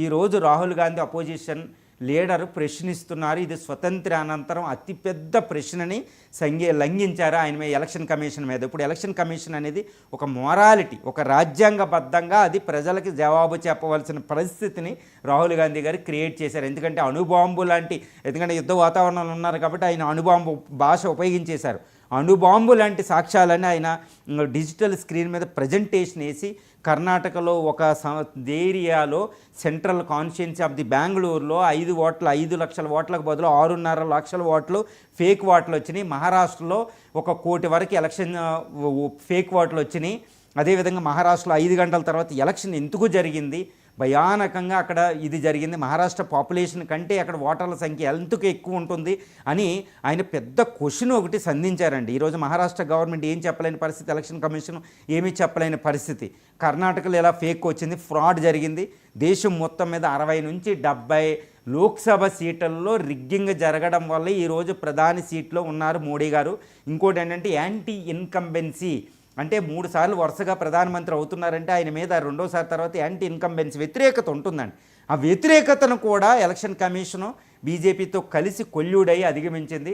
ఈరోజు Rahul Gandhi opposition leader ప్రశ్నిస్తున్నారు. ఇది స్వతంత్ర అనంతరం అతిపెద్ద ప్రశ్నని లంఘించారు ఆయన మీద, ఎలక్షన్ కమిషన్ మీద. ఇప్పుడు ఎలక్షన్ కమిషన్ అనేది ఒక మొరాలిటీ, ఒక రాజ్యాంగబద్ధంగా అది ప్రజలకి జవాబు చెప్పవలసిన పరిస్థితిని రాహుల్ గాంధీ గారు క్రియేట్ చేశారు. ఎందుకంటే అణుబాంబు లాంటి, ఎందుకంటే యుద్ధ వాతావరణంలో ఉన్నారు కాబట్టి ఆయన అణుబాంబు భాష ఉపయోగించేశారు. అణుబాంబు లాంటి సాక్ష్యాలని ఆయన డిజిటల్ స్క్రీన్ మీద ప్రజెంటేషన్ వేసి కర్ణాటకలో ఒక ఏరియాలో సెంట్రల్ కాన్స్టిట్యుయెన్సీ ఆఫ్ ది బెంగళూరులో 5 లక్షల ఓట్లకు బదులు 6.5 లక్షల ఓట్లు ఫేక్ ఓట్లు వచ్చినాయి. మహారాష్ట్రలో 1 కోటి వరకు ఎలక్షన్ ఫేక్ ఓట్లు వచ్చినాయి. అదేవిధంగా మహారాష్ట్రలో 5 గంటల తర్వాత ఎలక్షన్ ఎందుకు జరిగింది, భయానకంగా అక్కడ ఇది జరిగింది, మహారాష్ట్ర పాపులేషన్ కంటే అక్కడ ఓటర్ల సంఖ్య ఎందుకు ఎక్కువ ఉంటుంది అని ఆయన పెద్ద క్వశ్చన్ ఒకటి సంధించారండి. ఈరోజు మహారాష్ట్ర గవర్నమెంట్ ఏం చెప్పలేని పరిస్థితి, ఎలక్షన్ కమిషన్ ఏమీ చెప్పలేని పరిస్థితి. కర్ణాటకలో ఎలా ఫేక్ వచ్చింది, ఫ్రాడ్ జరిగింది. దేశం మొత్తం మీద 60 నుంచి 70 లోక్సభ సీట్లలో రిగ్గింగ్ జరగడం వల్ల ఈరోజు ప్రధాని సీట్లో ఉన్నారు మోడీ గారు. ఇంకోటి ఏంటంటే యాంటీ ఇన్కంబెన్సీ, అంటే 3 సార్లు వరుసగా ప్రధానమంత్రి అవుతున్నారంటే ఆయన మీద రెండోసారి తర్వాత యాంటీ ఇన్కంబెన్సీ వ్యతిరేకత ఉంటుందండి. ఆ వ్యతిరేకతను కూడా ఎలక్షన్ కమిషను బీజేపీతో కలిసి కొల్లుడై అధిగమించింది.